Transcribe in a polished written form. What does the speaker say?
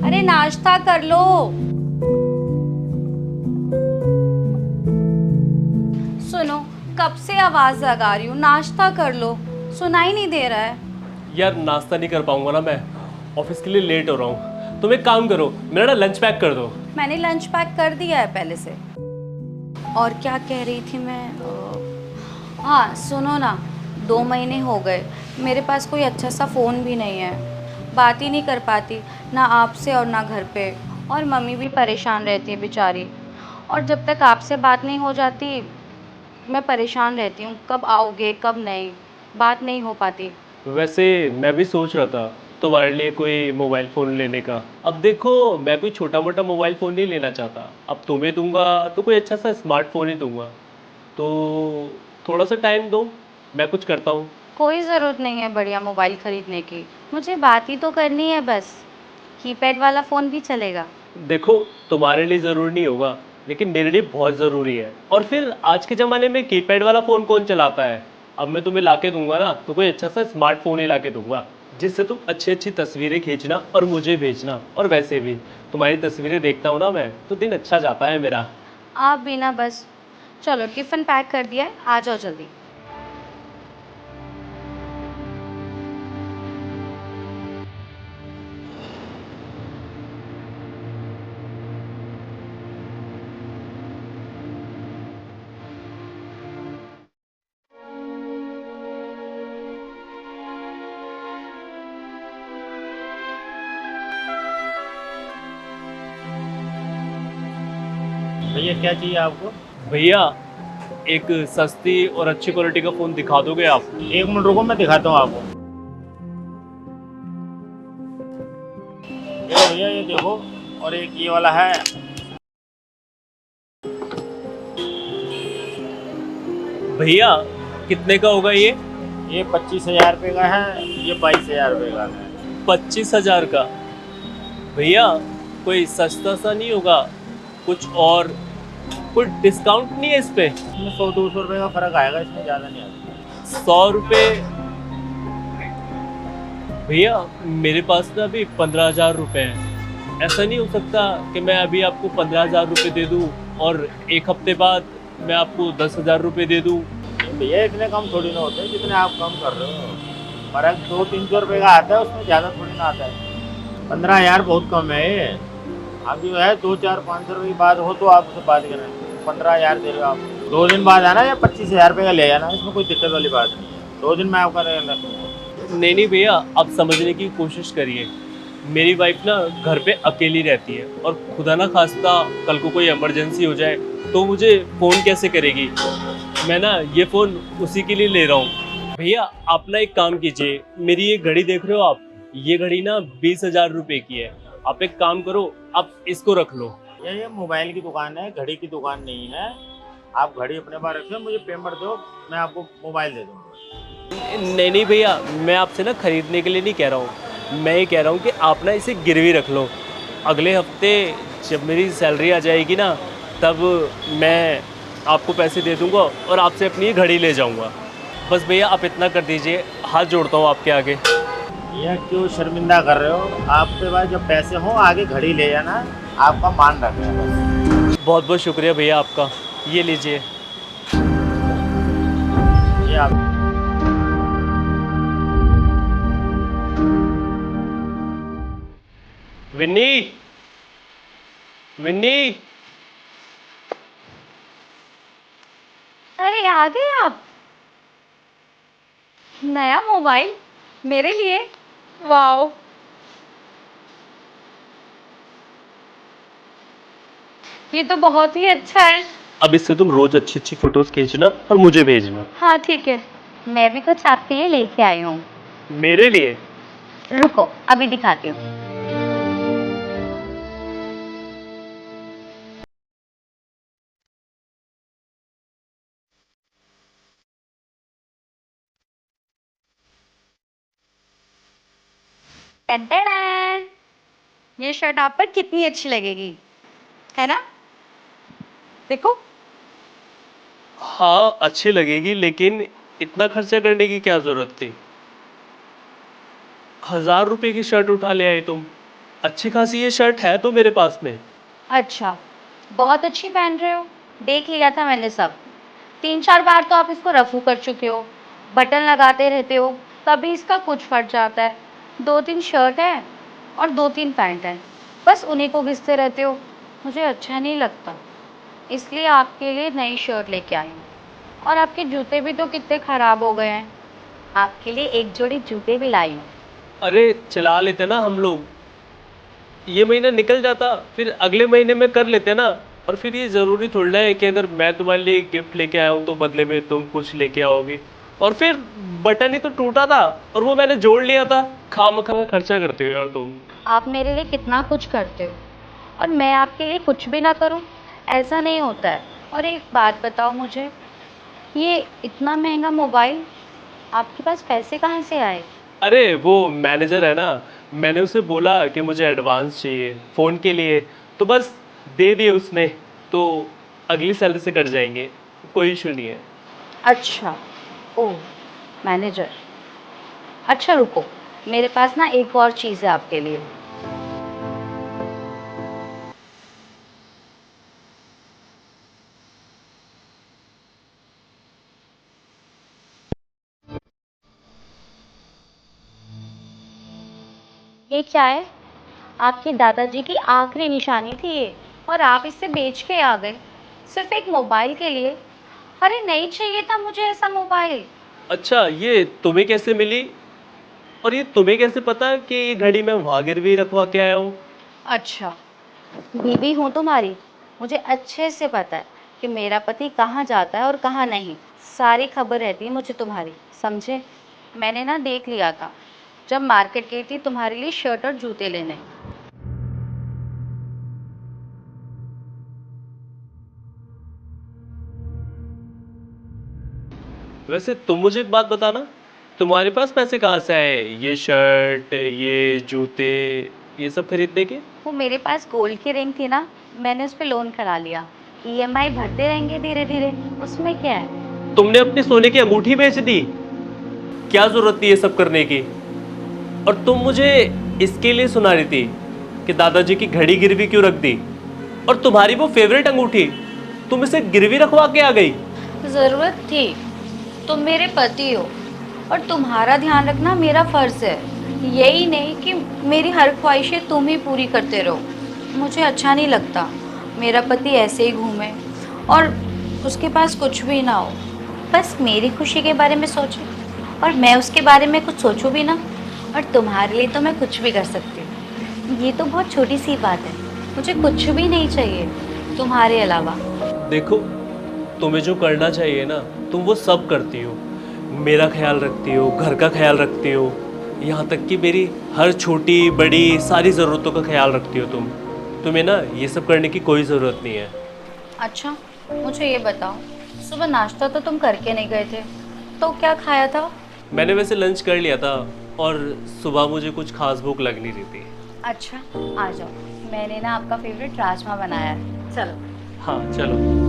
अरे नाश्ता कर लो। सुनो, कब से आवाज लगा रही हूँ, नाश्ता कर लो। सुनाई नहीं दे रहा है। यार नाश्ता नहीं कर पाऊंगा ना मैं, ऑफिस के लिए लेट हो रहा हूँ। तुम एक काम करो, मेरा ना लंच पैक कर दो। मैंने लंच पैक कर दिया है पहले से। और क्या कह रही थी मैं, हाँ सुनो ना, 2 महीने हो गए, मेरे पास कोई अच्छा सा फ़ोन भी नहीं है। बात ही नहीं कर पाती, ना आपसे और ना घर पे। और मम्मी भी परेशान रहती है बेचारी। और जब तक आपसे बात नहीं हो जाती, मैं परेशान रहती हूँ, कब आओगे कब नहीं, बात नहीं हो पाती। वैसे मैं भी सोच रहा था तुम्हारे लिए कोई मोबाइल फ़ोन लेने का। अब देखो, मैं कोई छोटा मोटा मोबाइल फ़ोन नहीं लेना चाहता। अब तुम्हें दूंगा तो कोई अच्छा सा स्मार्टफोन ही दूंगा। तो थोड़ा सा टाइम दो, मैं कुछ करता हूँ। कोई ज़रूरत नहीं है बढ़िया मोबाइल ख़रीदने की, मुझे बात ही तो करनी है बस। कीपैड वाला फ़ोन भी चलेगा। देखो, तुम्हारे लिए ज़रूरी नहीं होगा, लेकिन मेरे लिए बहुत ज़रूरी है। और फिर आज के ज़माने में कीपैड वाला फ़ोन कौन चलाता है। अब मैं तुम्हें लाके दूंगा ना, तो कोई अच्छा सा स्मार्टफोन ही लाके दूंगा, जिससे तुम अच्छी अच्छी तस्वीरें खींचना और मुझे भेजना। और वैसे भी तुम्हारी तस्वीरें देखता हूँ ना मैं, तो दिन अच्छा जाता है मेरा। आप भी ना बस। चलो टिफ़िन पैक कर दिया है, आ जाओ जल्दी। भैया क्या चाहिए आपको? भैया, एक सस्ती और अच्छी क्वालिटी का फ़ोन दिखा दोगे आप? एक मिनट रुको, मैं दिखाता हूँ आपको। ये भैया ये देखो, और एक ये वाला है। भैया, कितने का होगा ये? ये 25,000 रुपये का है, ये 22,000 रुपये का है। 25,000 का? भैया, कोई सस्ता सा नहीं होगा? कुछ और कोई डिस्काउंट नहीं है इस पे? इसमें 100-200 रुपये का फ़र्क आएगा, इसमें ज़्यादा नहीं आएगा। 100 रुपये? भैया, मेरे पास ना अभी 15,000 रुपये हैं। ऐसा नहीं हो सकता कि मैं अभी आपको 15,000 रुपये दे दूँ और एक हफ्ते बाद मैं आपको 10,000 रुपये दे दूँ? नहीं भैया, इतने कम थोड़ी ना होते हैं जितने आप कम कर रहे हो। फ़र्क 200-300 रुपये का आता है, उसमें ज़्यादा थोड़ी ना आता है। 15,000 बहुत कम है ये। अब जो है 2-4-500 रुपये की बात हो तो आप उससे बात करें। 15,000 दे रहे हो आप, 2 दिन बाद आना या 25,000 रुपये का ले जाना, इसमें कोई दिक्कत वाली बात नहीं है। 2 दिन में आपका रखूँगा। नहीं नहीं भैया, आप समझने की कोशिश करिए। मेरी वाइफ ना घर पे अकेली रहती है, और खुदा ना खास्ता कल को कोई इमरजेंसी हो जाए तो मुझे फ़ोन कैसे करेगी। मैं ना ये फ़ोन उसी के लिए ले रहा हूँ। भैया, आप ना एक काम कीजिए, मेरी ये घड़ी देख रहे हो आप, ये घड़ी ना 20,000 रुपये की है। आप एक काम करो, आप इसको रख लो। ये मोबाइल की दुकान है, घड़ी की दुकान नहीं है। आप घड़ी अपने पास रखिए, मुझे पेमेंट दो, मैं आपको मोबाइल दे दूँगा। नहीं नहीं भैया, मैं आपसे ना खरीदने के लिए नहीं कह रहा हूँ। मैं ये कह रहा हूँ कि आप ना इसे गिरवी रख लो। अगले हफ्ते जब मेरी सैलरी आ जाएगी ना, तब मैं आपको पैसे दे दूँगा और आपसे अपनी ये घड़ी ले जाऊँगा। बस भैया, आप इतना कर दीजिए, हाथ जोड़ता हूँ आपके आगे। भैया क्यों शर्मिंदा कर रहे हो? आपके पास जब पैसे हों आगे घड़ी ले जाना, आपका मान रखना बस। बहुत बहुत शुक्रिया भैया आपका। ये लीजिए। ये आप विन्नी, विन्नी। अरे आ गए आप, नया मोबाइल मेरे लिए। वाओ, ये तो बहुत ही अच्छा है। अब इससे तुम रोज अच्छी अच्छी फोटोज खींचना और मुझे भेजना। हाँ ठीक है, मैं भी कुछ आपके लिए लेके आई हूँ। मेरे लिए? रुको अभी दिखाती हूँ। टन-टन-टन! ये शर्ट आप पर कितनी अच्छी लगेगी, है ना? देखो। हाँ, अच्छी लगेगी, लेकिन इतना खर्चा करने की क्या जरूरत थी? 1,000 रुपए की शर्ट उठा ले आए तुम। अच्छी खासी ये शर्ट है तो मेरे पास में। अच्छा, बहुत अच्छी पहन रहे हो। देख लिया था मैंने सब। 3-4 बार तो आप इसको रफू कर चुके हो। बटन लगाते रहते हो, कभी इसका कुछ फट जाता है। 2-3 शर्ट है और 2-3 पैंट है। बस उन्हीं को घिसते रहते हो। मुझे अच्छा नहीं लगता। इसलिए आपके लिए नई शर्ट लेके आई हूँ। और आपके जूते भी तो कितने खराब हो गए हैं। आपके लिए एक जोड़ी जूते भी लाई हूँ। अरे चला लेते ना हम लोग, ये महीना निकल जाता फिर अगले महीने में कर लेते ना। और फिर ये ज़रूरी थोड़ा है कि अगर मैं तुम्हारे लिए गिफ्ट लेके आया हूँ तो बदले में तुम कुछ लेके आओगे। और फिर बटन ही तो टूटा था और वो मैंने जोड़ लिया था। खामखा में खर्चा करते हो यार तुम। आप मेरे लिए कितना कुछ करते हो और मैं आपके लिए कुछ भी ना करूं, ऐसा नहीं होता है। और एक बात बताओ मुझे, ये इतना महंगा मोबाइल आपके पास पैसे कहाँ से आए? अरे वो मैनेजर है ना, मैंने उसे बोला कि मुझे एडवांस चाहिए फ़ोन के लिए, तो बस दे दिए उसने। तो अगली सैलरी से कट जाएंगे, कोई इशू नहीं है। अच्छा, ओह, मैनेजर। अच्छा रुको, मेरे पास ना एक और चीज़ है आपके लिए। ये क्या है? आपके दादाजी की आखिरी निशानी थी ये, और आप इसे बेच के आ गए सिर्फ एक मोबाइल के लिए। अरे नहीं चाहिए था मुझे ऐसा मोबाइल। अच्छा, ये तुम्हें कैसे मिली? और ये तुम्हें कैसे पता कि ये घड़ी मैं वहाँ गिरवी रखवा के आया हूँ? अच्छा, बीवी हूँ तुम्हारी, मुझे अच्छे से पता है कि मेरा पति कहाँ जाता है और कहाँ नहीं। सारी खबर रहती है मुझे तुम्हारी, समझे? मैंने ना देख लिया था जब मार्केट गई थी तुम्हारे लिए शर्ट और जूते लेने। वैसे तुम मुझे एक बात बताना, तुम्हारे पास पैसे कहाँ से आए ये शर्ट, ये जूते, ये सब खरीदने के? वो मेरे पास गोल्ड की रिंग थी ना, मैंने उस पे लोन करा लिया। ईएमआई भरते रहेंगे धीरे धीरे, उसमें क्या है। तुमने अपनी सोने की अंगूठी बेच दी? क्या जरूरत थी ये सब करने की? और तुम मुझे इसके लिए सुना रही थी कि दादाजी की घड़ी गिरवी क्यों रख दी? और तुम्हारी वो फेवरेट अंगूठी, तुम इसे गिरवी रखवा के आ गई? ज़रूरत थी। तुम मेरे पति हो और तुम्हारा ध्यान रखना मेरा फर्ज है। यही नहीं कि मेरी हर ख्वाहिशें तुम ही पूरी करते रहो। मुझे अच्छा नहीं लगता मेरा पति ऐसे ही घूमे और उसके पास कुछ भी ना हो, बस मेरी खुशी के बारे में सोचे और मैं उसके बारे में कुछ सोचूं भी ना। और तुम्हारे लिए तो मैं कुछ भी कर सकती हूँ। ये तो बहुत छोटी सी बात है, मुझे कुछ भी नहीं चाहिए तुम्हारे अलावा। देखो, तुम्हें जो करना चाहिए ना, तुम वो सब करती हो। मेरा ख्याल रखती हो, घर का ख्याल रखती हो, यहाँ तक कि मेरी हर छोटी बड़ी सारी ज़रूरतों का ख्याल रखती हो तुम। तुम्हें ना ये सब करने की कोई ज़रूरत नहीं है। अच्छा, मुझे ये बताओ, सुबह नाश्ता तो तुम करके नहीं गए थे, तो क्या खाया था? मैंने वैसे लंच कर लिया था और सुबह मुझे कुछ खास भूख लग नहीं रही थी। अच्छा, आ जाओ, मैंने ना आपका फेवरेट राजमा बनाया है, चलो। हाँ चलो।